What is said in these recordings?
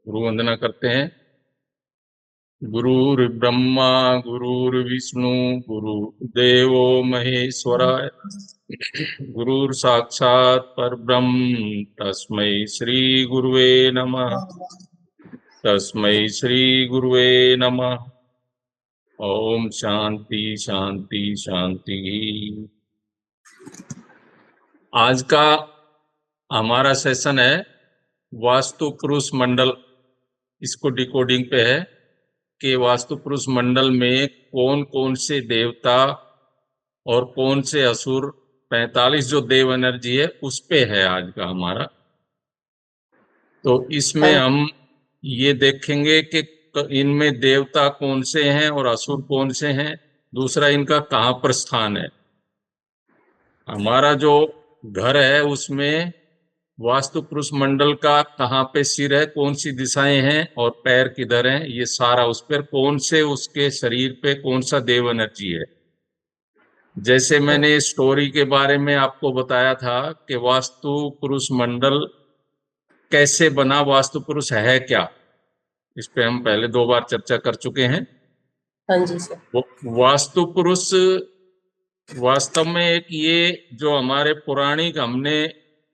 गुरु वंदना करते हैं। गुरुर्ब्रह्मा गुरुर्विष्णु गुरुदेवो महेश्वराय गुरुर साक्षात परब्रह्म तस्मै श्री गुरुवे नमः। तस्मै श्री गुरुवे नमः। ओम शांति शांति शांति। आज का हमारा सेशन है वास्तु पुरुष मंडल। इसको डिकोडिंग पे है कि वास्तु पुरुष मंडल में कौन कौन से देवता और कौन से असुर, 45 जो देव एनर्जी है उस पे है आज का हमारा। तो इसमें हम ये देखेंगे कि इनमें देवता कौन से हैं और असुर कौन से हैं, दूसरा इनका कहाँ पर स्थान है। हमारा जो घर है उसमें वास्तु पुरुष मंडल का कहाँ पे सिर है, कौन सी दिशाएं हैं और पैर किधर हैं, ये सारा उस पर कौन से उसके शरीर पे कौन सा देव एनर्जी है। जैसे मैंने स्टोरी के बारे में आपको बताया था कि वास्तु पुरुष मंडल कैसे बना, वास्तु पुरुष है क्या, इस पे हम पहले 2 बार चर्चा कर चुके हैं। हाँ जी सर। वास्तु पुरुष वास्तव में एक ये जो हमारे पौराणिक हमने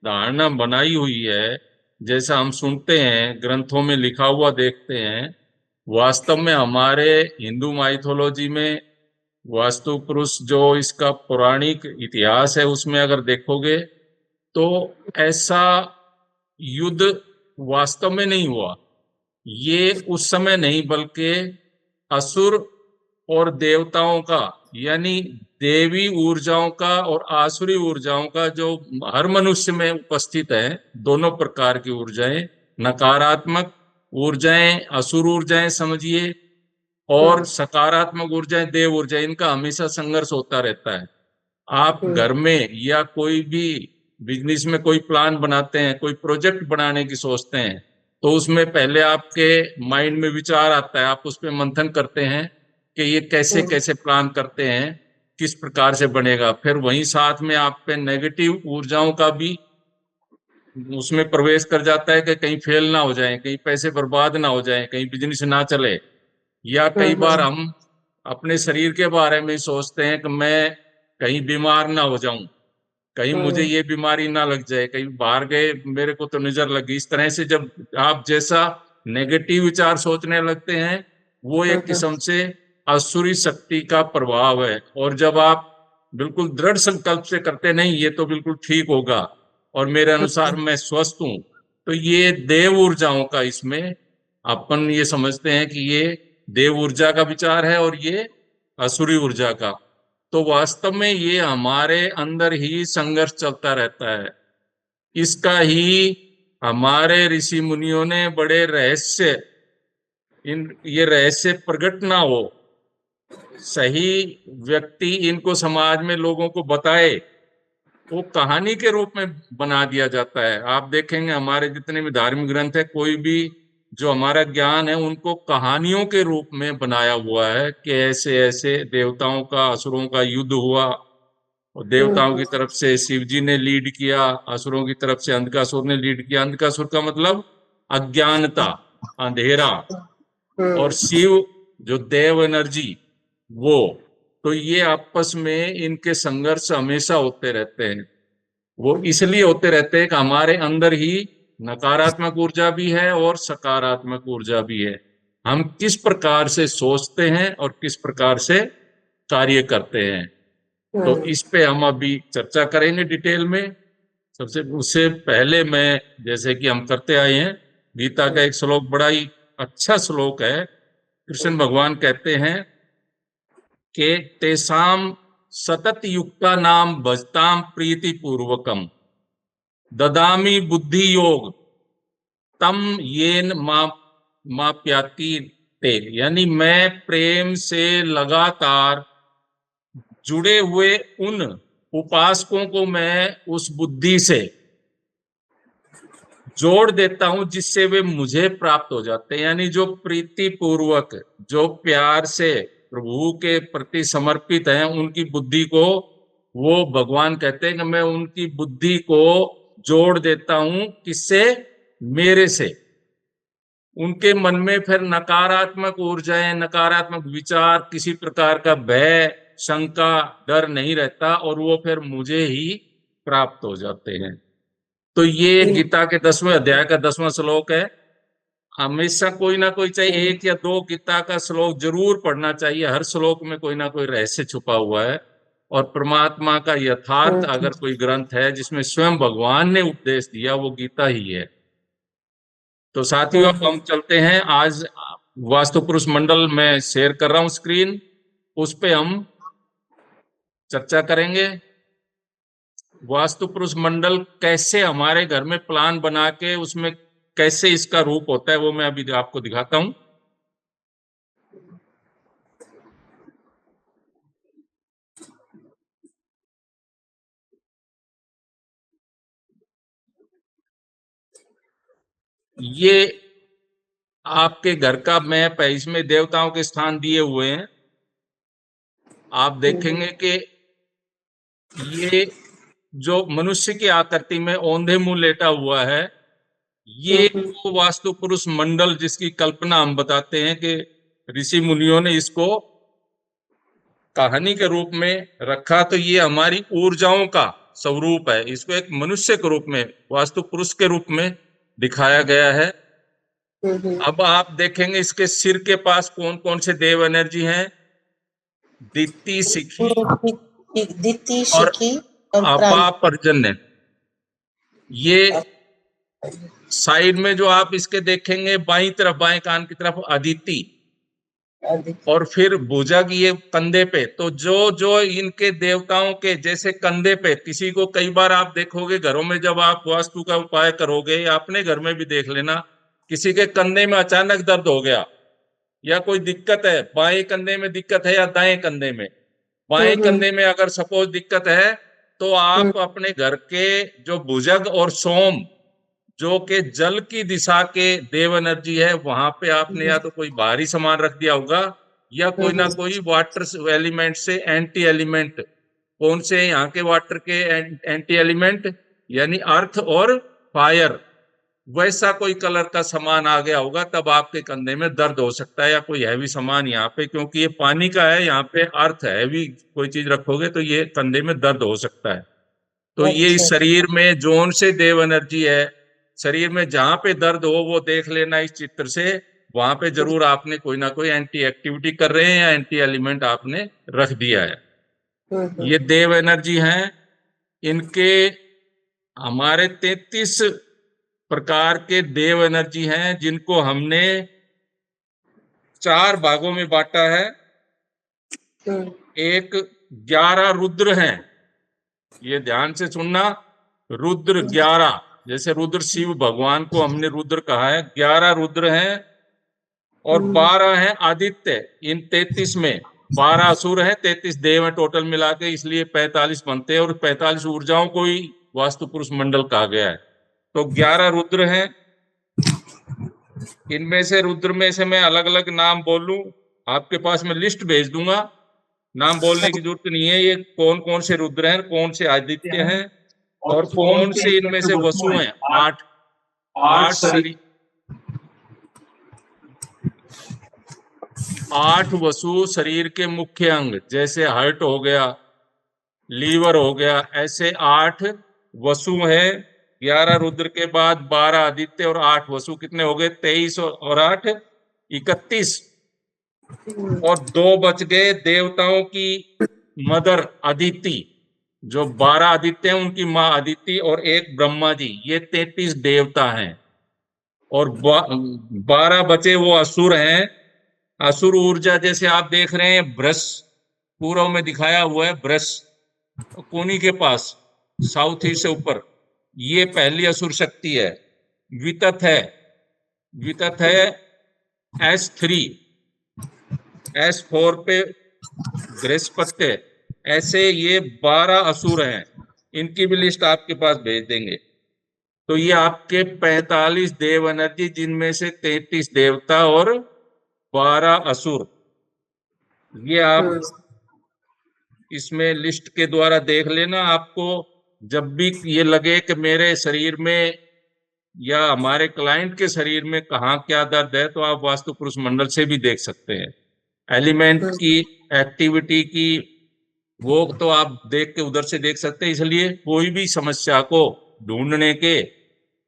धारणा बनाई हुई है, जैसा हम सुनते हैं ग्रंथों में लिखा हुआ देखते हैं, वास्तव में हमारे हिंदू माइथोलॉजी में वास्तु पुरुष जो इसका पौराणिक इतिहास है उसमें अगर देखोगे तो ऐसा युद्ध वास्तव में नहीं हुआ। ये उस समय नहीं बल्कि असुर और देवताओं का, यानी देवी ऊर्जाओं का और आसुरी ऊर्जाओं का, जो हर मनुष्य में उपस्थित है, दोनों प्रकार की ऊर्जाएं, नकारात्मक ऊर्जाएं असुर ऊर्जाएं समझिए और सकारात्मक ऊर्जाएं देव ऊर्जा, इनका हमेशा संघर्ष होता रहता है। आप घर में या कोई भी बिजनेस में कोई प्लान बनाते हैं, कोई प्रोजेक्ट बनाने की सोचते हैं, तो उसमें पहले आपके माइंड में विचार आता है, आप उस पर मंथन करते हैं कि ये कैसे कैसे प्लान करते हैं, किस प्रकार से बनेगा। फिर वहीं साथ में आप पे नेगेटिव ऊर्जाओं का भी उसमें प्रवेश कर जाता है कि कहीं फेल ना हो जाए, कहीं पैसे बर्बाद ना हो जाए, कहीं बिजनेस ना चले। या कई बार हम अपने शरीर के बारे में सोचते हैं कि मैं कहीं बीमार ना हो जाऊं, कहीं मुझे ये बीमारी ना लग जाए, कहीं बाहर गए मेरे को तो नजर लगी। इस तरह से जब आप जैसा नेगेटिव विचार सोचने लगते हैं, वो एक किस्म से आसुरी शक्ति का प्रभाव है। और जब आप बिल्कुल दृढ़ संकल्प से करते नहीं, ये तो बिल्कुल ठीक होगा और मेरे अनुसार मैं स्वस्थ हूं, तो ये देव ऊर्जाओं का, इसमें अपन ये समझते हैं कि ये देव ऊर्जा का विचार है और ये असुरी ऊर्जा का। तो वास्तव में ये हमारे अंदर ही संघर्ष चलता रहता है। इसका ही हमारे ऋषि मुनियों ने बड़े रहस्य, ये रहस्य प्रकट ना हो, सही व्यक्ति इनको समाज में लोगों को बताए, वो कहानी के रूप में बना दिया जाता है। आप देखेंगे हमारे जितने भी धार्मिक ग्रंथ है, कोई भी जो हमारा ज्ञान है उनको कहानियों के रूप में बनाया हुआ है कि ऐसे ऐसे देवताओं का असुरों का युद्ध हुआ और देवताओं की तरफ से शिव जी ने लीड किया, असुरों की तरफ से अंधकासुर ने लीड किया। अंधकासुर का मतलब अज्ञानता, अंधेरा, और शिव जो देव एनर्जी वो। तो ये आपस में इनके संघर्ष हमेशा होते रहते हैं। वो इसलिए होते रहते हैं कि हमारे अंदर ही नकारात्मक ऊर्जा भी है और सकारात्मक ऊर्जा भी है। हम किस प्रकार से सोचते हैं और किस प्रकार से कार्य करते हैं, तो इस पे हम अभी चर्चा करेंगे डिटेल में। सबसे उससे पहले मैं, जैसे कि हम करते आए हैं, गीता का एक श्लोक बड़ा ही अच्छा श्लोक है। कृष्ण भगवान कहते हैं कि तेसाम सतत युक्ता नाम भजताम प्रीति पूर्वकम ददामी बुद्धि योग तम येन माप्याति ते, यानी मैं प्रेम से लगातार जुड़े हुए उन उपासकों को मैं उस बुद्धि से जोड़ देता हूं जिससे वे मुझे प्राप्त हो जाते हैं। यानी जो प्रीति पूर्वक, जो प्यार से प्रभु के प्रति समर्पित हैं, उनकी बुद्धि को, वो भगवान कहते हैं कि मैं उनकी बुद्धि को जोड़ देता हूं, किससे? मेरे से। उनके मन में फिर नकारात्मक ऊर्जाएं, नकारात्मक विचार, किसी प्रकार का भय, शंका, डर नहीं रहता और वो फिर मुझे ही प्राप्त हो जाते हैं। तो ये गीता के 10वें अध्याय का 10वां श्लोक है। हमेशा कोई ना कोई, चाहे एक या दो गीता का श्लोक जरूर पढ़ना चाहिए। हर श्लोक में कोई ना कोई रहस्य छुपा हुआ है और परमात्मा का यथार्थ अगर कोई ग्रंथ है जिसमें स्वयं भगवान ने उपदेश दिया, वो गीता ही है। तो साथियों, अब हम चलते हैं। आज वास्तु पुरुष मंडल में शेयर कर रहा हूं स्क्रीन, उस पे हम चर्चा करेंगे। वास्तु पुरुष मंडल कैसे हमारे घर में प्लान बना के उसमें कैसे इसका रूप होता है, वो मैं अभी आपको दिखाता हूं। ये आपके घर का मैप है, इसमें देवताओं के स्थान दिए हुए हैं। आप देखेंगे कि ये जो मनुष्य की आकृति में औंधे मुंह लेटा हुआ है, ये वो वास्तु पुरुष मंडल जिसकी कल्पना हम बताते हैं कि ऋषि मुनियों ने इसको कहानी के रूप में रखा, तो ये हमारी ऊर्जाओं का स्वरूप है। इसको एक मनुष्य के रूप में, वास्तु पुरुष के रूप में दिखाया गया है। अब आप देखेंगे इसके सिर के पास कौन कौन से देव एनर्जी हैं। दिति, शिखी और अपा, पर्जन्य। ये साइड में जो आप इसके देखेंगे बाईं तरफ, बाएं कान की तरफ अदिति, और फिर भुजग ये कंधे पे। तो जो जो इनके देवताओं के जैसे कंधे पे, किसी को कई बार आप देखोगे घरों में, जब आप वास्तु का उपाय करोगे या अपने घर में भी देख लेना, किसी के कंधे में अचानक दर्द हो गया या कोई दिक्कत है, बाएं कंधे में दिक्कत है या दाएं कंधे में, बाएं कंधे में अगर सपोज दिक्कत है, तो आप अपने घर के जो भुजग और सोम, जो के जल की दिशा के देव एनर्जी है, वहां पे आपने या तो कोई भारी सामान रख दिया होगा या कोई ना कोई वाटर एलिमेंट से एंटी एलिमेंट। कौन से यहाँ के वाटर के एंटी एलिमेंट, यानी अर्थ और फायर, वैसा कोई कलर का सामान आ गया होगा, तब आपके कंधे में दर्द हो सकता है। या कोई हैवी सामान यहाँ पे, क्योंकि ये पानी का है, यहाँ पे अर्थ है, हैवी कोई चीज रखोगे तो ये कंधे में दर्द हो सकता है। तो ये इस शरीर में जोन से देव एनर्जी है, शरीर में जहां पे दर्द हो वो देख लेना इस चित्र से, वहां पे जरूर आपने कोई ना कोई एंटी एक्टिविटी कर रहे हैं या एंटी एलिमेंट आपने रख दिया है। ये देव एनर्जी हैं। इनके हमारे 33 प्रकार के देव एनर्जी हैं, जिनको हमने 4 भागों में बांटा है। एक 11 रुद्र हैं, ये ध्यान से सुनना। रुद्र 11, जैसे रुद्र शिव भगवान को हमने रुद्र कहा है, 11 रुद्र हैं और 12 हैं आदित्य। इन 33 में 12 असुर हैं, 33 देव हैं टोटल मिला के, इसलिए 45 बनते हैं और 45 ऊर्जाओं को ही वास्तु पुरुष मंडल कहा गया है। तो 11 रुद्र हैं। इनमें से रुद्र में से मैं अलग अलग नाम बोलूं, आपके पास मैं लिस्ट भेज दूंगा, नाम बोलने की जरूरत नहीं है। ये कौन कौन से रुद्र हैं, कौन से आदित्य हैं और कौन से इनमें से वसु हैं। 8 वसु शरीर के मुख्य अंग, जैसे हार्ट हो गया, लीवर हो गया, ऐसे 8 वसु हैं। 11 रुद्र के बाद 12 आदित्य और 8 वसु, कितने हो गए? 23 और 8 31। और 2 बच गए देवताओं की मदर अदिति, जो 12 आदित्य हैं उनकी मां अदिति, और एक ब्रह्मा जी। ये 33 देवता हैं और 12 बचे वो असुर हैं। असुर ऊर्जा जैसे आप देख रहे हैं, ब्रश पूर्व में दिखाया हुआ है, ब्रश कोनी के पास साउथ ईस्ट से ऊपर, ये पहली असुर शक्ति है। वितत है, वितत है S3, S4 पे बृहस्पति। ऐसे ये 12 असुर हैं, इनकी भी लिस्ट आपके पास भेज देंगे। तो ये आपके 45 देव एनर्जी, जिनमें से 33 देवता और 12 असुर। ये आप इसमें लिस्ट के द्वारा देख लेना। आपको जब भी ये लगे कि मेरे शरीर में या हमारे क्लाइंट के शरीर में कहाँ क्या दर्द है, तो आप वास्तु पुरुष मंडल से भी देख सकते हैं। एलिमेंट की एक्टिविटी की वो तो आप देख के उधर से देख सकते हैं। इसलिए कोई भी समस्या को ढूंढने के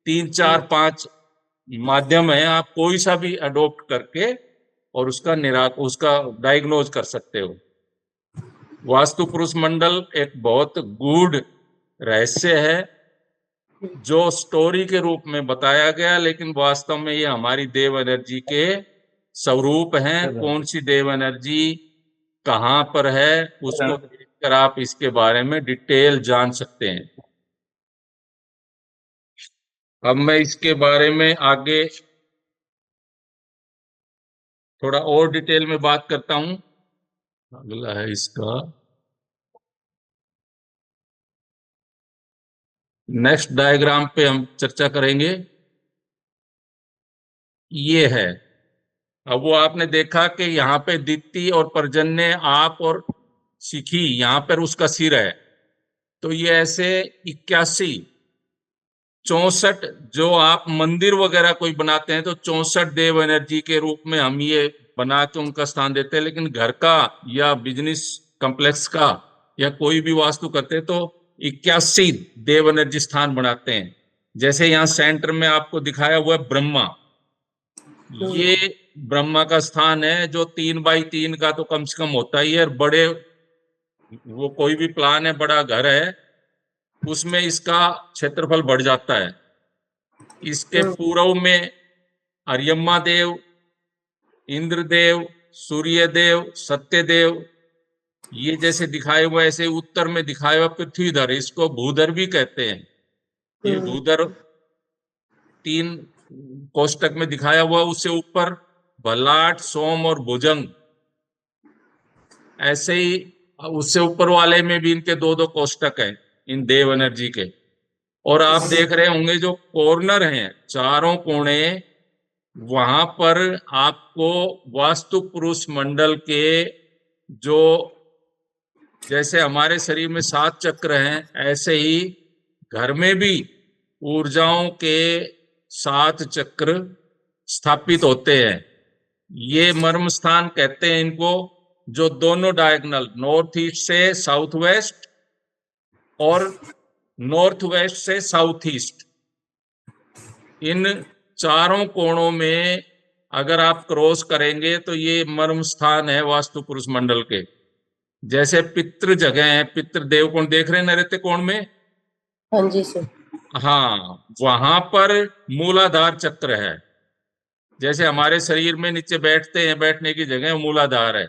3 4 5 माध्यम है, आप कोई सा भी अडॉप्ट करके और उसका डायग्नोज कर सकते हो। वास्तु पुरुष मंडल एक बहुत गूढ़ रहस्य है जो स्टोरी के रूप में बताया गया, लेकिन वास्तव में ये हमारी देव एनर्जी के स्वरूप हैं। कौन सी देव एनर्जी कहाँ पर है, उसको देखकर आप इसके बारे में डिटेल जान सकते हैं। अब मैं इसके बारे में आगे थोड़ा और डिटेल में बात करता हूं। अगला है इसका नेक्स्ट डायग्राम पे हम चर्चा करेंगे। ये है, अब वो आपने देखा कि यहाँ पे दित्ती और पर्जन्य, आप और शिखी, यहाँ पर उसका सिर है। तो ये ऐसे 81 64 जो आप मंदिर वगैरह कोई बनाते हैं तो 64 देव एनर्जी के रूप में हम ये बना के उनका स्थान देते हैं। लेकिन घर का या बिजनेस कॉम्प्लेक्स का या कोई भी वास्तु करते हैं तो 81 देव एनर्जी स्थान बनाते हैं। जैसे यहाँ सेंटर में आपको दिखाया हुआ है ब्रह्मा, ये ब्रह्मा का स्थान है जो 3x3 का तो कम से कम होता ही है। बड़े वो कोई भी प्लान है, बड़ा घर है, उसमें इसका क्षेत्रफल बढ़ जाता है। इसके पूर्व में अर्यम्मा देव, इंद्रदेव, सूर्यदेव, सत्यदेव, ये जैसे दिखाए हुए, ऐसे उत्तर में दिखाया हुआ पृथ्वीधर, इसको भूधर भी कहते हैं। ये भूधर 3 कोष्टक में दिखाया हुआ, उससे ऊपर बलाट, सोम और भुजंग, ऐसे ही उससे ऊपर वाले में भी इनके 2 2 कोष्टक हैं इन देव एनर्जी के। और आप देख रहे होंगे जो कॉर्नर हैं, चारों कोने, वहां पर आपको वास्तु पुरुष मंडल के जो, जैसे हमारे शरीर में 7 चक्र हैं, ऐसे ही घर में भी ऊर्जाओं के 7 चक्र स्थापित होते हैं। ये मर्म स्थान कहते हैं इनको, जो दोनों डायगोनल, नॉर्थ ईस्ट से साउथ वेस्ट और नॉर्थ वेस्ट से साउथ ईस्ट, इन चारों कोणों में अगर आप क्रॉस करेंगे तो ये मर्म स्थान है वास्तु पुरुष मंडल के। जैसे पितृ जगह है, पितृ देव कोण देख रहे हैं नैऋत्य कोण में, हाँ जी सर। हाँ, वहां पर मूलाधार चक्र है। जैसे हमारे शरीर में नीचे बैठते हैं, बैठने की जगह मूलाधार है,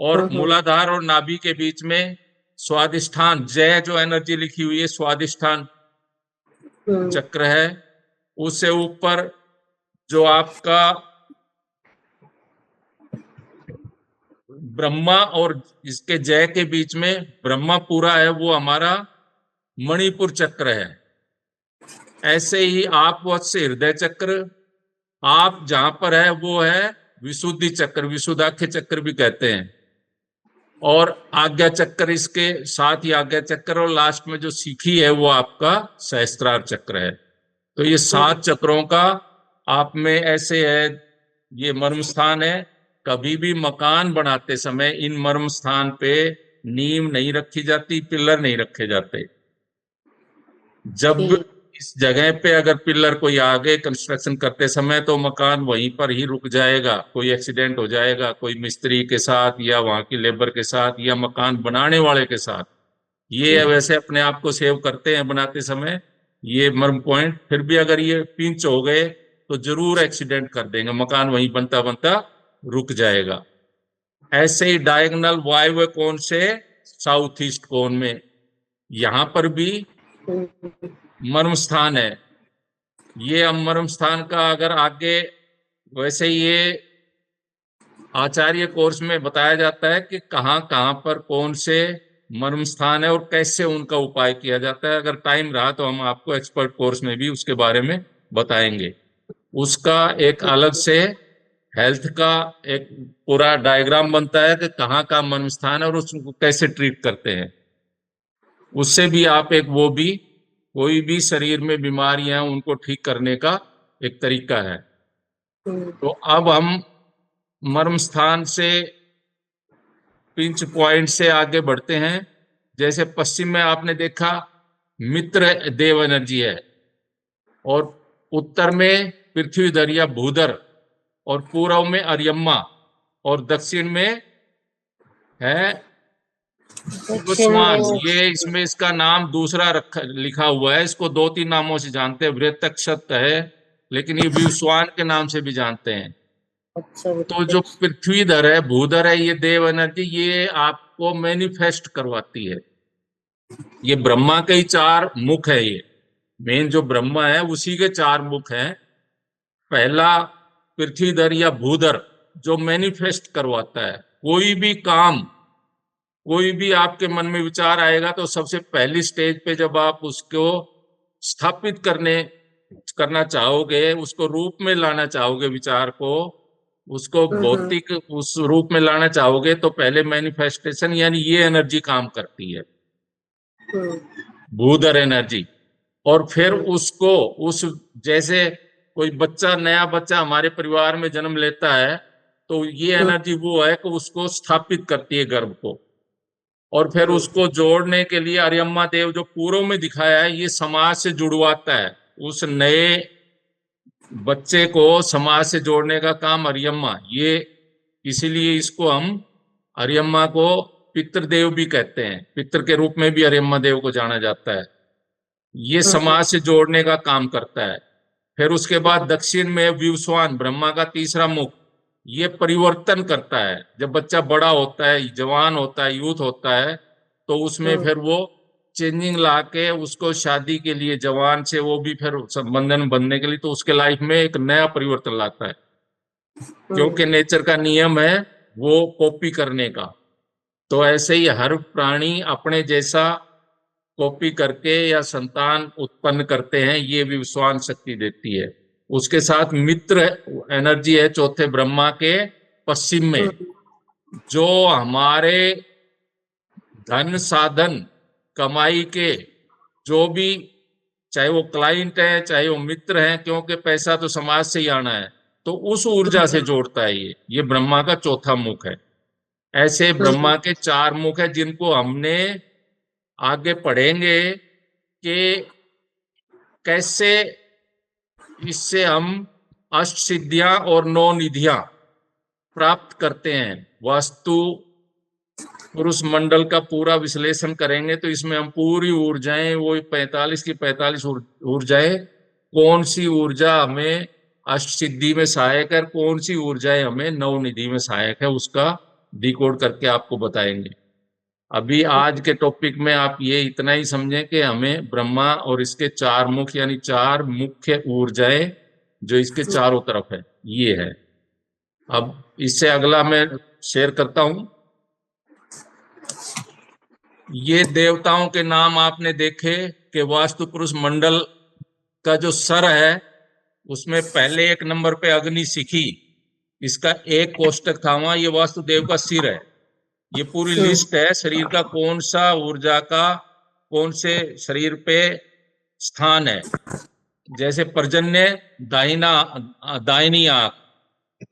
और मूलाधार और नाभि के बीच में स्वादिष्ठान, जय जो एनर्जी लिखी हुई है, स्वादिष्ठान चक्र है। उससे ऊपर जो आपका ब्रह्मा और इसके जय के बीच में ब्रह्मा पूरा है, वो हमारा मणिपुर चक्र है। ऐसे ही आप से हृदय चक्र, आप जहां पर है वो है विशुद्धि चक्र, विशुद्धाख्य चक्र भी कहते हैं, और आज्ञा चक्र इसके साथ ही आज्ञा चक्र, और लास्ट में जो सीखी है वो आपका सहस्त्रार चक्र है। तो ये 7 चक्रों का आप में ऐसे है, ये मर्म स्थान है। कभी भी मकान बनाते समय इन मर्म स्थान पे नींव नहीं रखी जाती, पिलर नहीं रखे जाते। जब इस जगह पे अगर पिलर कोई आगे कंस्ट्रक्शन करते समय, तो मकान वहीं पर ही रुक जाएगा, कोई एक्सीडेंट हो जाएगा, कोई मिस्त्री के साथ या वहां की लेबर के साथ या मकान बनाने वाले के साथ। ये वैसे अपने आप को सेव करते हैं बनाते समय ये मर्म पॉइंट, फिर भी अगर ये पिंच हो गए तो जरूर एक्सीडेंट कर देंगे, मकान वहीं बनता बनता रुक जाएगा। ऐसे ही डायगोनल वायव्य कोण से साउथ ईस्ट कोण में, यहां पर भी मर्म स्थान है। ये मर्म स्थान का अगर आगे, वैसे ये आचार्य कोर्स में बताया जाता है कि कहाँ कहाँ पर कौन से मर्म स्थान है और कैसे उनका उपाय किया जाता है। अगर टाइम रहा तो हम आपको एक्सपर्ट कोर्स में भी उसके बारे में बताएंगे। उसका एक अलग से हेल्थ का एक पूरा डायग्राम बनता है कि कहाँ का मर्म स्थान है और उसको कैसे ट्रीट करते हैं। उससे भी आप एक वो भी कोई भी शरीर में बीमारियां हैं उनको ठीक करने का एक तरीका है। तो अब हम मर्म स्थान से पिंच पॉइंट से आगे बढ़ते हैं। जैसे पश्चिम में आपने देखा मित्र देव एनर्जी है, और उत्तर में पृथ्वीधर या भूधर, और पूर्व में अर्यम्मा, और दक्षिण में है दक्षिण विवस्वान। में। ये इसमें इसका नाम दूसरा लिखा हुआ है, इसको दो तीन नामों से जानते हैं, वृत्तक्षत है, लेकिन ये विवस्वान के नाम से भी जानते हैं। अच्छा तो जो वित्त। पृथ्वीधर है, भूधर है, ये देव एनर्जी, ये आपको मैनिफेस्ट करवाती है। ये ब्रह्मा के ही चार मुख है। ये मेन जो ब्रह्मा है उसी के चार मुख हैं। पहला पृथ्वीधर या भूधर, जो मैनिफेस्ट करवाता है कोई भी काम, कोई भी आपके मन में विचार आएगा तो सबसे पहली स्टेज पे जब आप उसको स्थापित करना चाहोगे, उसको रूप में लाना चाहोगे, विचार को, उसको भौतिक उस रूप में लाना चाहोगे, तो पहले मैनिफेस्टेशन यानी ये एनर्जी काम करती है, भूधर एनर्जी। और फिर उसको उस, जैसे कोई बच्चा, नया बच्चा हमारे परिवार में जन्म लेता है, तो ये एनर्जी वो है कि उसको स्थापित करती है गर्भ को। और फिर उसको जोड़ने के लिए अर्यम्मा देव जो पूर्व में दिखाया है, ये समाज से जुड़वाता है। उस नए बच्चे को समाज से जोड़ने का काम अर्यम्मा, ये इसीलिए इसको हम अर्यम्मा को पितृदेव भी कहते हैं, पितृ के रूप में भी अर्यम्मा देव को जाना जाता है। ये समाज से जोड़ने का काम करता है। फिर उसके बाद दक्षिण में विवस्वान, ब्रह्मा का तीसरा मुख, ये परिवर्तन करता है। जब बच्चा बड़ा होता है, जवान होता है, यूथ होता है, तो उसमें फिर वो चेंजिंग ला के उसको शादी के लिए, जवान से वो भी फिर बंधन बनने के लिए, तो उसके लाइफ में एक नया परिवर्तन लाता है। क्योंकि नेचर का नियम है वो कॉपी करने का। तो ऐसे ही हर प्राणी अपने जैसा कॉपी करके या संतान उत्पन्न करते हैं, ये भी विश्वान शक्ति देती है। उसके साथ मित्र एनर्जी है चौथे ब्रह्मा के पश्चिम में, जो हमारे धन साधन कमाई के जो भी, चाहे वो क्लाइंट है चाहे वो मित्र हैं, क्योंकि पैसा तो समाज से ही आना है, तो उस ऊर्जा से जोड़ता है। ये ब्रह्मा का चौथा मुख है। ऐसे ब्रह्मा के चार मुख है, जिनको हमने आगे पढ़ेंगे कि कैसे इससे हम अष्ट सिद्धियां और नौ निधियां प्राप्त करते हैं। वास्तु पुरुष मंडल का पूरा विश्लेषण करेंगे, तो इसमें हम पूरी ऊर्जाएं, वो 45 की 45 ऊर्जाएं, कौन सी ऊर्जा हमें अष्ट सिद्धि में सहायक है, कौन सी ऊर्जाएं हमें नौ निधि में सहायक है, उसका डिकोड करके आपको बताएंगे। अभी आज के टॉपिक में आप ये इतना ही समझें कि हमें ब्रह्मा और इसके चार मुख, यानी चार मुख्य ऊर्जाएं जो इसके चारों तरफ है, ये है। अब इससे अगला मैं शेयर करता हूं। ये देवताओं के नाम आपने देखे कि वास्तु पुरुष मंडल का जो सर है, उसमें पहले एक नंबर पे अग्नि सिखी, इसका एक कोष्टक था वहां, ये वास्तुदेव का सिर है। ये पूरी लिस्ट है शरीर का, कौन सा ऊर्जा का कौन से शरीर पे स्थान है। जैसे पर्जन्य, दाहिनी आंख।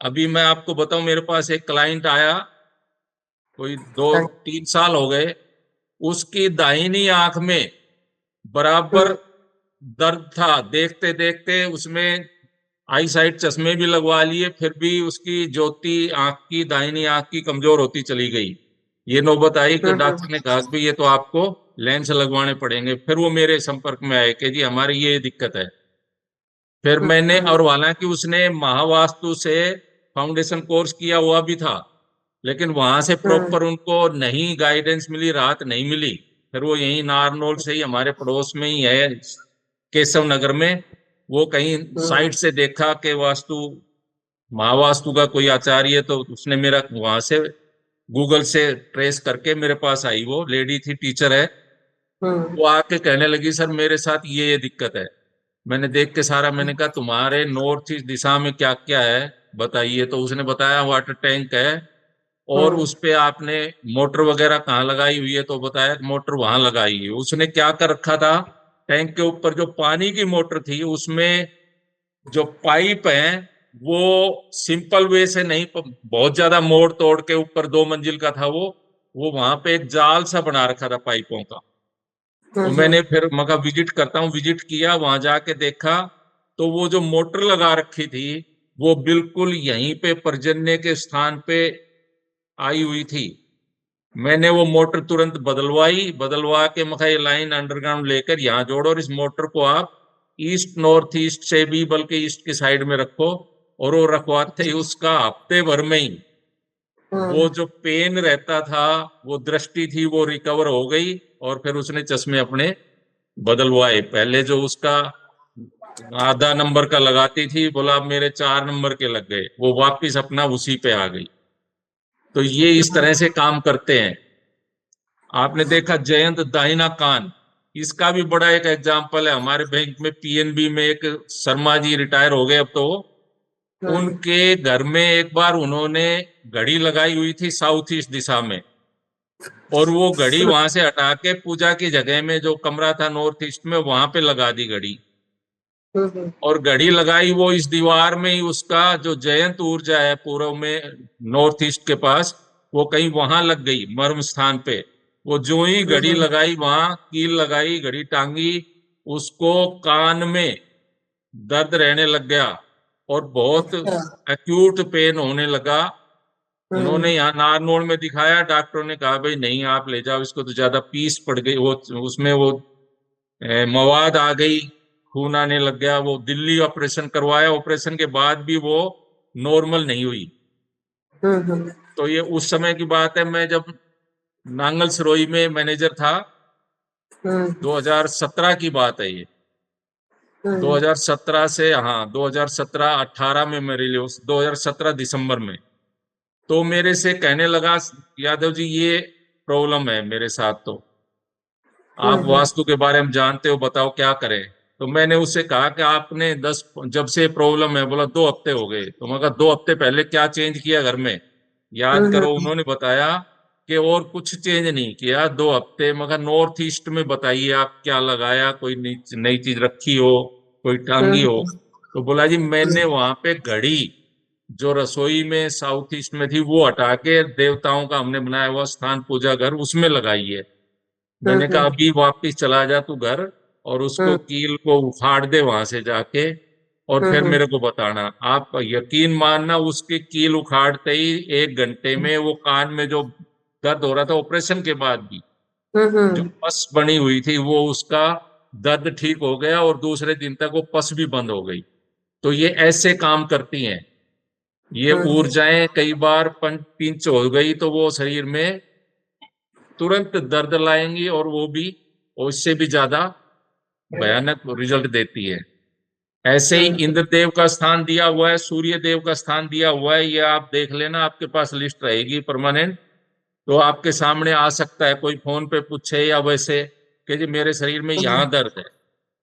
अभी मैं आपको बताऊं, मेरे पास एक क्लाइंट आया, कोई 2-3 साल हो गए, उसकी दाहिनी आंख में बराबर दर्द था, देखते देखते उसमें आई साइट चश्मे भी लगवा लिए, फिर भी उसकी ज्योति आंख की, दाहिनी आंख की कमजोर होती चली गई। ये नौबत आई कि डॉक्टर ने कहा कि ये तो आपको लेंस लगवाने पड़ेंगे। फिर वो मेरे संपर्क में आए कि जी हमारी ये दिक्कत है। फिर मैंने, और हालांकि उसने महावास्तु से फाउंडेशन कोर्स किया हुआ भी था, लेकिन वहां से प्रॉपर उनको नहीं गाइडेंस मिली, राहत नहीं मिली। फिर वो यही नारनौल से ही, हमारे पड़ोस में ही है, केशव नगर में, वो कहीं साइट से देखा कि वास्तु, महावास्तु का कोई आचार्य, तो उसने मेरा वहां से गूगल से ट्रेस करके मेरे पास आई। वो लेडी थी, टीचर है। वो आके कहने लगी सर मेरे साथ ये दिक्कत है। मैंने देख के सारा, मैंने कहा तुम्हारे नॉर्थ ईस्ट दिशा में क्या क्या है बताइए। तो उसने बताया वाटर टैंक है, और उस पे आपने मोटर वगैरह कहाँ लगाई हुई है, तो बताया मोटर वहां लगाई है। उसने क्या कर रखा था, टैंक के ऊपर जो पानी की मोटर थी उसमें जो पाइप है वो सिंपल वे से नहीं, बहुत ज्यादा मोड़ तोड़ के, ऊपर 2 मंजिल का था वो वहां पे एक जाल सा बना रखा था पाइपों का। तो मैंने फिर मगा विजिट करता हूँ, विजिट किया, वहां जाके देखा तो वो जो मोटर लगा रखी थी वो बिल्कुल यहीं पे पर्जन्य के स्थान पे आई हुई थी। मैंने वो मोटर तुरंत बदलवा के मखा ये लाइन अंडरग्राउंड लेकर यहाँ जोड़ो और इस मोटर को आप ईस्ट नॉर्थ ईस्ट से भी, बल्कि ईस्ट की साइड में रखो। और वो रखवाते ही उसका हफ्ते भर में ही वो जो पेन रहता था, वो दृष्टि थी, वो रिकवर हो गई। और फिर उसने चश्मे अपने बदलवाए। पहले जो उसका आधा नंबर का लगाती थी, बोला अब मेरे 4 नंबर के लग गए, वो वापिस अपना उसी पे आ गई। तो ये इस तरह से काम करते हैं। आपने देखा जयंत दाहिना कान, इसका भी बड़ा एक एग्जाम्पल है। हमारे बैंक में पीएनबी में एक शर्मा जी रिटायर हो गए अब तो, उनके घर में एक बार उन्होंने घड़ी लगाई हुई थी साउथ ईस्ट दिशा में, और वो घड़ी वहां से हटा के पूजा की जगह में जो कमरा था नॉर्थ ईस्ट में वहां पे लगा दी घड़ी। और घड़ी लगाई वो इस दीवार में ही, उसका जो जयंत ऊर्जा है पूर्व में नॉर्थ ईस्ट के पास, वो कहीं वहां लग गई मर्म स्थान पे। वो जो ही घड़ी लगाई, वहां कील लगाई, घड़ी टांगी, उसको कान में दर्द रहने लग गया और बहुत एक्यूट पेन होने लगा। उन्होंने यहाँ नारनौल में दिखाया, डॉक्टरों ने कहा भाई नहीं आप ले जाओ इसको, तो ज्यादा पीस पड़ गई, वो उसमें वो मवाद आ गई, खून आने लग गया। वो दिल्ली ऑपरेशन करवाया, ऑपरेशन के बाद भी वो नॉर्मल नहीं हुई। तो ये उस समय की बात है, मैं जब नांगल सिरोही में मैनेजर था, 2017 की बात है ये। 2017 से, हाँ 2017-18 में मैं रिलीज, 2017 दिसंबर में। तो मेरे से कहने लगा यादव जी ये प्रॉब्लम है मेरे साथ, तो आप वास्तु के बारे में जानते हो, बताओ क्या करें। तो मैंने उससे कहा कि आपने जब से प्रॉब्लम है, बोला 2 हफ्ते हो गए। तो मैं कहा 2 हफ्ते पहले क्या चेंज किया घर में, याद करो। उन्होंने बताया कि और कुछ चेंज नहीं किया 2 हफ्ते। मगर नॉर्थ ईस्ट में बताइए आप क्या लगाया, कोई नई चीज रखी हो, कोई टांगी हो। तो बोला जी मैंने वहां पे घड़ी जो रसोई में साउथ ईस्ट में थी वो हटा के देवताओं का हमने बनाया हुआ स्थान पूजा घर उसमें लगाई है। मैंने कहा अभी वापिस चला जा तू घर, और उसको कील को उखाड़ दे वहां से जाके, और फिर मेरे को बताना। आप यकीन मानना, उसकी कील उखाड़ते ही 1 घंटे में वो कान में जो दर्द हो रहा था ऑपरेशन के बाद भी, जो पस बनी हुई थी, वो उसका दर्द ठीक हो गया और दूसरे दिन तक वो पस भी बंद हो गई। तो ये ऐसे काम करती हैं ये ऊर्जाएं। कई बार पिंच हो गई तो वो शरीर में तुरंत दर्द लाएंगी, और वो भी, और इससे भी ज्यादा भयानक रिजल्ट देती है। ऐसे ही इंद्रदेव का स्थान दिया हुआ है, सूर्य देव का स्थान दिया हुआ है, ये आप देख लेना, आपके पास लिस्ट रहेगी परमानेंट। तो आपके सामने आ सकता है, कोई फोन पे पूछे या वैसे कि जी मेरे शरीर में यहाँ दर्द है,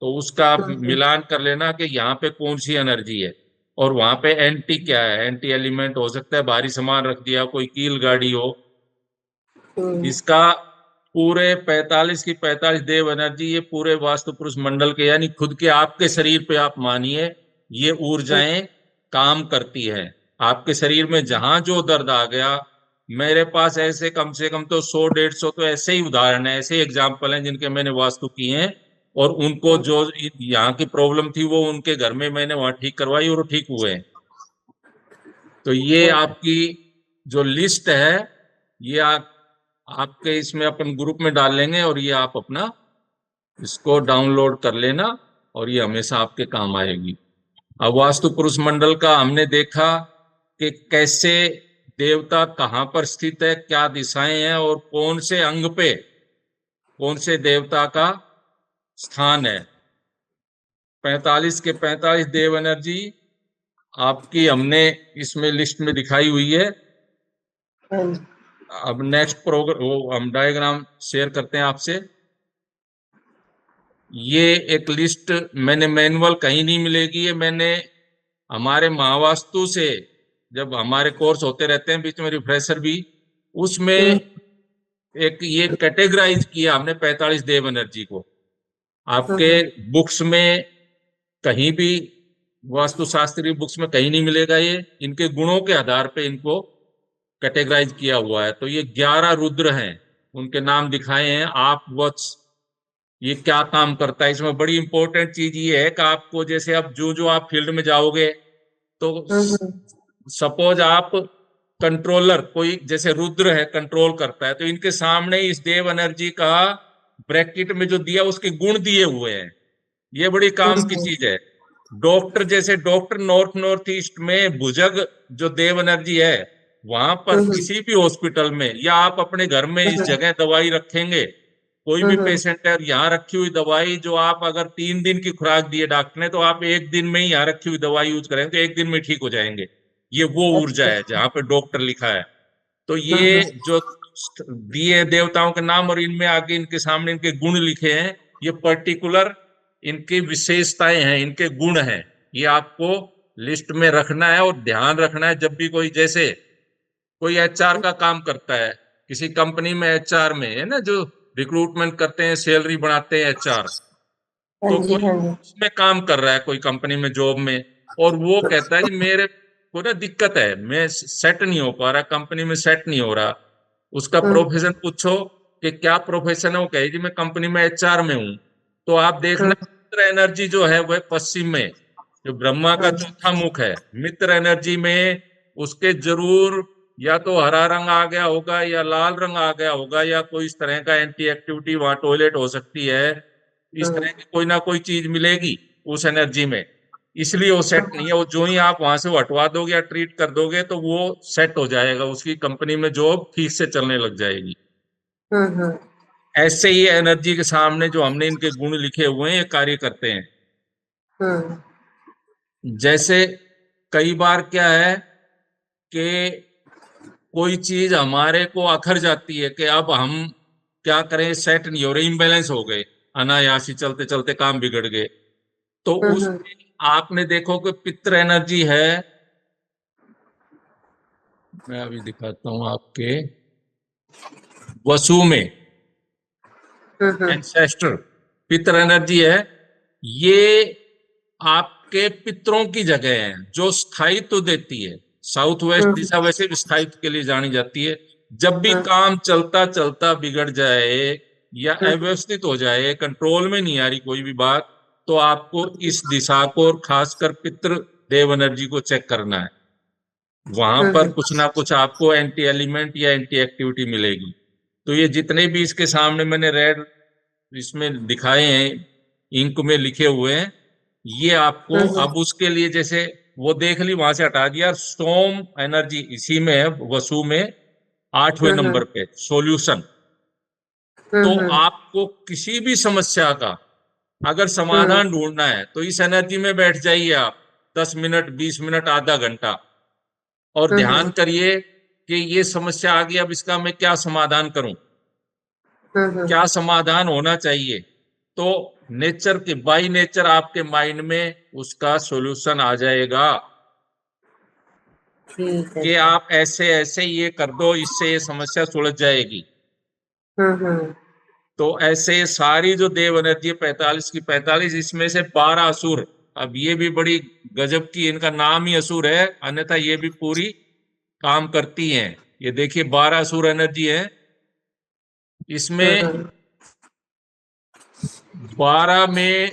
तो उसका आप मिलान कर लेना कि यहाँ पे कौन सी एनर्जी है। और वहां पे एंटी क्या है, एंटी एलिमेंट हो सकता है, भारी सामान रख दिया, कोई कील गाड़ी हो। इसका पूरे 45 की 45 देव एनर्जी, ये पूरे वास्तु पुरुष मंडल के, यानी खुद के आपके शरीर पे आप मानिए ये ऊर्जाएं काम करती है। आपके शरीर में जहां जो दर्द आ गया, मेरे पास ऐसे कम से कम तो 100-150 तो ऐसे ही उदाहरण है, ऐसे एग्जाम्पल हैं जिनके मैंने वास्तु किए हैं। और उनको जो यहाँ की प्रॉब्लम थी वो उनके घर में मैंने वहां ठीक करवाई और ठीक हुए हैं। तो ये आपकी जो लिस्ट है, ये आपके इसमें अपन ग्रुप में डाल लेंगे, और ये आप अपना इसको डाउनलोड कर लेना, और ये हमेशा आपके काम आएगी। अब वास्तु पुरुष मंडल का हमने देखा कि कैसे देवता कहाँ पर स्थित है, क्या दिशाएं हैं, और कौन से अंग पे कौन से देवता का स्थान है। 45 के 45 देव एनर्जी आपकी हमने इसमें लिस्ट में दिखाई हुई है। अब नेक्स्ट प्रोग्राम वो हम डायग्राम शेयर करते हैं आपसे। ये एक लिस्ट मैंने मैनुअल कहीं नहीं मिलेगी, ये मैंने हमारे महावास्तु से, जब हमारे कोर्स होते रहते हैं बीच में रिफ्रेशर भी, उसमें एक ये कैटेगराइज किया हमने 45 देव एनर्जी को। आपके बुक्स में कहीं भी, वास्तुशास्त्रीय बुक्स में कहीं नहीं मिलेगा। ये इनके गुणों के आधार पे इनको कैटेगराइज किया हुआ है। तो ये 11 रुद्र हैं, उनके नाम दिखाए हैं। आप वत्स, ये क्या काम करता है, इसमें बड़ी इंपॉर्टेंट चीज ये है कि आपको जैसे अब जो जो आप फील्ड में जाओगे, तो सपोज आप कंट्रोलर, कोई जैसे रुद्र है कंट्रोल करता है, तो इनके सामने इस देव एनर्जी का ब्रैकेट में जो दिया उसके गुण दिए हुए हैं। ये बड़ी काम की चीज है। डॉक्टर, जैसे डॉक्टर नॉर्थ नॉर्थ ईस्ट में भुजग जो देव एनर्जी है, वहां पर किसी भी हॉस्पिटल में या आप अपने घर में इस जगह दवाई रखेंगे, कोई भी पेशेंट है, यहाँ रखी हुई दवाई जो आप अगर 3 दिन की खुराक दी है डॉक्टर ने, तो आप 1 दिन में ही यहाँ रखी हुई दवाई यूज करेंगे तो 1 दिन में ठीक हो जाएंगे। ये वो ऊर्जा है जहाँ पे डॉक्टर लिखा है। तो ये जो दिए देवताओं के नाम और इनमें आगे इनके सामने इनके गुण लिखे हैं, ये पर्टिकुलर इनकी विशेषताएं हैं, इनके गुण हैं। ये आपको लिस्ट में रखना है और ध्यान रखना है। जब भी कोई, जैसे कोई एचआर का काम करता है किसी कंपनी में, एचआर में है ना, जो रिक्रूटमेंट करते हैं, सैलरी बढ़ाते हैं एचआर, तो कोई उसमें काम कर रहा है कोई कंपनी में जॉब में, और वो कहता है कि मेरे को ना दिक्कत है, मैं सेट नहीं हो पा रहा, कंपनी में सेट नहीं हो रहा। उसका प्रोफेशन पूछो कि क्या प्रोफेशन है, वो कहे जी मैं कंपनी में एचआर में हूँ। तो आप देखना, मित्र एनर्जी जो है वह पश्चिम में, जो ब्रह्मा का चौथा मुख है, मित्र एनर्जी में उसके जरूर या तो हरा रंग आ गया होगा या लाल रंग आ गया होगा या कोई इस तरह का एंटी एक्टिविटी, वहां टॉयलेट हो सकती है, इस तरह की कोई ना कोई चीज मिलेगी उस एनर्जी में। इसलिए वो सेट नहीं है। वो जो ही आप वहां से हटवा दोगे या ट्रीट कर दोगे तो वो सेट हो जाएगा, उसकी कंपनी में जॉब ठीक से चलने लग जाएगी। ऐसे ही एनर्जी के सामने जो हमने इनके गुण लिखे हुए हैं, ये कार्य करते हैं। जैसे कई बार क्या है कि कोई चीज हमारे को अखर जाती है कि अब हम क्या करें, सेट नहीं हो रहे, इम्बैलेंस हो गए, अनायासी चलते चलते काम बिगड़ गए। तो उसमें आपने देखो कि पितृ एनर्जी है, मैं अभी दिखाता हूं आपके वसु में, एंसेस्टर पितृ एनर्जी है। ये आपके पितरों की जगह है जो स्थायित्व देती है। साउथ वेस्ट दिशा वैसे भी स्थायित्व के लिए जानी जाती है। जब भी काम चलता चलता बिगड़ जाए या अव्यवस्थित हो जाए, कंट्रोल में नहीं आ रही कोई भी बात, तो आपको इस दिशा को और खासकर पितृ देव एनर्जी को चेक करना है। वहां पर कुछ ना कुछ आपको एंटी एलिमेंट या एंटी एक्टिविटी मिलेगी। तो ये जितने भी इसके सामने मैंने रेड इसमें दिखाए हैं, इंक में लिखे हुए हैं, ये आपको अब उसके लिए, जैसे वो देख ली, वहां से हटा दिया। सोम एनर्जी इसी में है, वसु में 8वें नंबर पे सॉल्यूशन। तो आपको किसी भी समस्या का अगर समाधान ढूंढना है तो इस एनर्जी में बैठ जाइए आप, 10 मिनट, 20 मिनट, आधा घंटा, और ध्यान करिए कि ये समस्या आ गई, अब इसका मैं क्या समाधान करूं, क्या समाधान होना चाहिए। तो नेचर के, बाई नेचर आपके माइंड में उसका सॉल्यूशन आ जाएगा कि आप ऐसे ऐसे ये कर दो, इससे ये समस्या सुलझ जाएगी। तो ऐसे सारी जो देव एनर्जी 45 की 45, इसमें से 12 असुर। अब ये भी बड़ी गजब की, इनका नाम ही असुर है, अन्यथा ये भी पूरी काम करती हैं। ये देखिए 12 असुर एनर्जी है। इसमें 12 में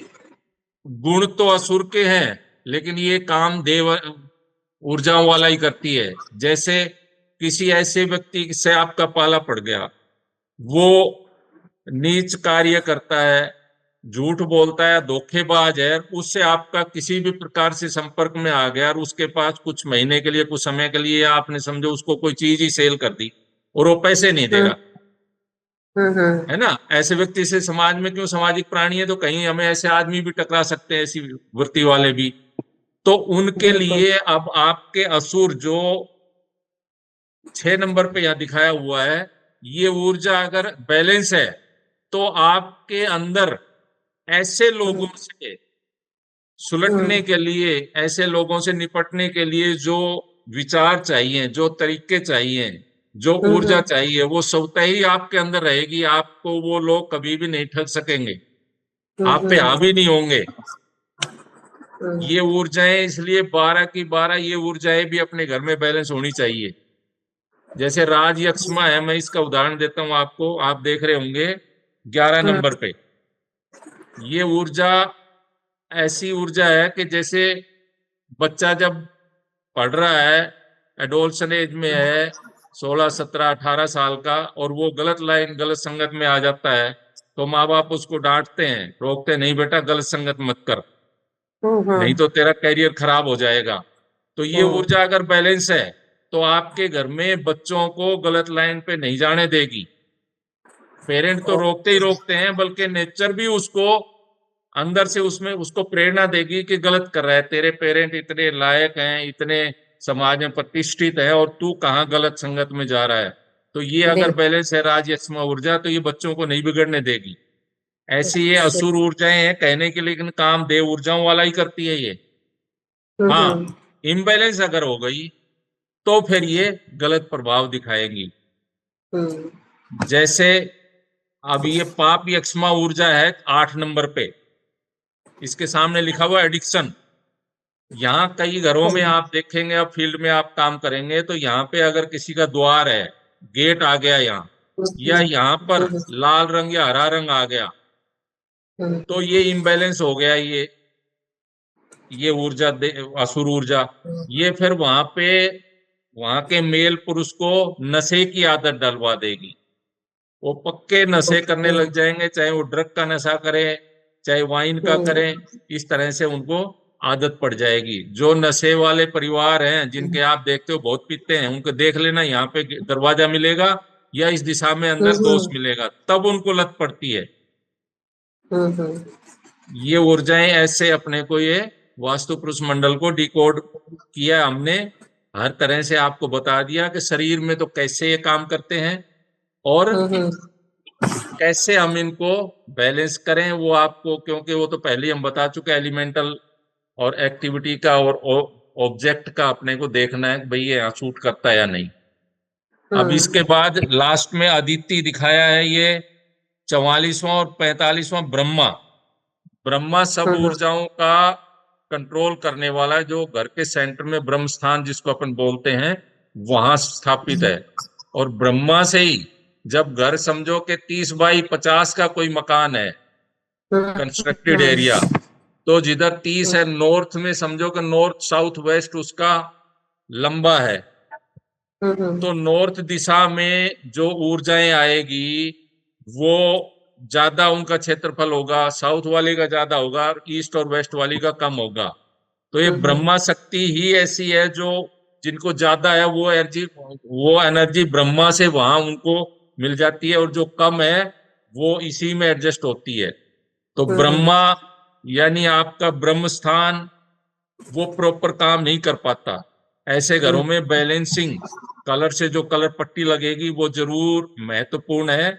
गुण तो असुर के हैं, लेकिन ये काम देव ऊर्जाओं वाला ही करती है। जैसे किसी ऐसे व्यक्ति से आपका पाला पड़ गया, वो नीच कार्य करता है, झूठ बोलता है, धोखेबाज है, उससे आपका किसी भी प्रकार से संपर्क में आ गया और उसके पास कुछ महीने के लिए, कुछ समय के लिए आपने समझो उसको कोई चीज ही सेल कर दी और वो पैसे नहीं देगा, है ना। ऐसे व्यक्ति से समाज में, क्यों, सामाजिक प्राणी है तो कहीं हमें ऐसे आदमी भी टकरा सकते हैं, ऐसी वृत्ति वाले भी। तो उनके लिए अब आपके असुर जो 6 नंबर पे यहां दिखाया हुआ है, ये ऊर्जा अगर बैलेंस है तो आपके अंदर ऐसे लोगों से सुलटने के लिए, ऐसे लोगों से निपटने के लिए जो विचार चाहिए, जो तरीके चाहिए, जो ऊर्जा चाहिए, वो स्वतः ही आपके अंदर रहेगी। आपको वो लोग कभी भी नहीं ठग सकेंगे। आप पे हावी नहीं होंगे। हम्म, ये ऊर्जाएं इसलिए 12 की 12 ये ऊर्जाएं भी अपने घर में बैलेंस होनी चाहिए। जैसे राज यक्ष्मा है, मैं इसका उदाहरण देता हूं आपको, आप देख रहे होंगे 11 नंबर पे। ये ऊर्जा ऐसी ऊर्जा है कि जैसे बच्चा जब पढ़ रहा है, एडोल्सन एज में है, 16 17 18 साल का, और वो गलत लाइन गलत संगत में आ जाता है, तो माँ बाप उसको डांटते हैं, रोकते हैं, नहीं बेटा गलत संगत मत कर, नहीं तो तेरा करियर खराब हो जाएगा। तो ये ऊर्जा अगर बैलेंस है तो आपके घर में बच्चों को गलत लाइन पे नहीं जाने देगी। पेरेंट तो रोकते ही रोकते हैं, बल्कि नेचर भी उसको अंदर से उसमें उसको प्रेरणा देगी कि गलत कर रहा है, तेरे पेरेंट इतने लायक हैं, इतने समाज में प्रतिष्ठित है, और तू कहाँ गलत संगत में जा रहा है। तो ये अगर बैलेंस है राज यक्ष्मा ऊर्जा, तो ये बच्चों को नहीं बिगड़ने देगी। ऐसी ये अच्छा। असुर ऊर्जाएं हैं कहने के लिए, लेकिन काम देव ऊर्जाओं वाला ही करती है ये। हाँ, इम्बैलेंस अगर हो गई तो फिर ये गलत प्रभाव दिखाएंगी। हम्म, जैसे अब ये पाप यक्ष्मा ऊर्जा है 8 नंबर पे, इसके सामने लिखा हुआ एडिक्शन। यहाँ कई घरों में आप देखेंगे, अब फील्ड में आप काम करेंगे तो यहाँ पे अगर किसी का द्वार है, गेट आ गया यहाँ, या यहाँ पर लाल रंग या हरा रंग आ गया, तो ये इम्बैलेंस हो गया। ये ऊर्जा असुर ऊर्जा, ये फिर वहां पे वहां के मेल पुरुष को नशे की आदत डलवा देगी। वो पक्के नशे करने लग जाएंगे, चाहे वो ड्रग का नशा करें, चाहे वाइन का करें, इस तरह से उनको आदत पड़ जाएगी। जो नशे वाले परिवार हैं, जिनके आप देखते हो बहुत पीते हैं, उनको देख लेना, यहाँ पे दरवाजा मिलेगा या इस दिशा में अंदर दोस्त मिलेगा, तब उनको लत पड़ती है। ये ऊर्जाएं ऐसे अपने को, ये वास्तु पुरुष मंडल को डिकोड किया हमने, हर तरह से आपको बता दिया कि शरीर में तो कैसे ये काम करते हैं और कैसे हम इनको बैलेंस करें। वो आपको, क्योंकि वो तो पहले ही हम बता चुके, एलिमेंटल और एक्टिविटी का और ऑब्जेक्ट का अपने को देखना है कि भाई ये यहाँ सूट करता है या नहीं। अब इसके बाद लास्ट में अदिति दिखाया है, ये 44वां और 45वां ब्रह्मा। ब्रह्मा सब ऊर्जाओं का कंट्रोल करने वाला है, जो घर के सेंटर में ब्रह्म स्थान जिसको अपन बोलते हैं वहां स्थापित है। और ब्रह्मा से ही जब घर समझो कि 30 बाई 50 का कोई मकान है, कंस्ट्रक्टेड एरिया, तो जिधर 30 है नॉर्थ में, समझो कि नॉर्थ साउथ वेस्ट उसका लंबा है, तो नॉर्थ दिशा में जो ऊर्जाएं आएगी वो ज्यादा उनका क्षेत्रफल होगा, साउथ वाली का ज्यादा होगा और ईस्ट और वेस्ट वाली का कम होगा। तो ये ब्रह्मा शक्ति ही ऐसी है जो, जिनको ज्यादा है वो एनर्जी ब्रह्मा से वहां उनको मिल जाती है, और जो कम है वो इसी में एडजस्ट होती है। तो ब्रह्मा यानी आपका ब्रह्म स्थान वो प्रॉपर काम नहीं कर पाता। ऐसे घरों में बैलेंसिंग कलर से जो कलर पट्टी लगेगी वो जरूर महत्वपूर्ण है।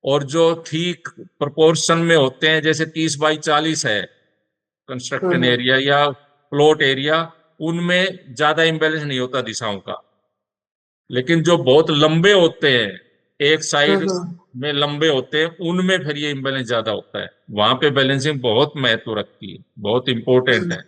और जो ठीक प्रोपोर्शन में होते हैं, जैसे 30 बाई 40 है कंस्ट्रक्शन एरिया या प्लॉट एरिया, उनमें ज्यादा इम्बेलेंस नहीं होता दिशाओं का। लेकिन जो बहुत लंबे होते हैं, एक साइड में लंबे होते हैं, उनमें फिर ये इम्बेलेंस ज्यादा होता है। वहां पे बैलेंसिंग बहुत महत्व रखती है, बहुत इंपॉर्टेंट है।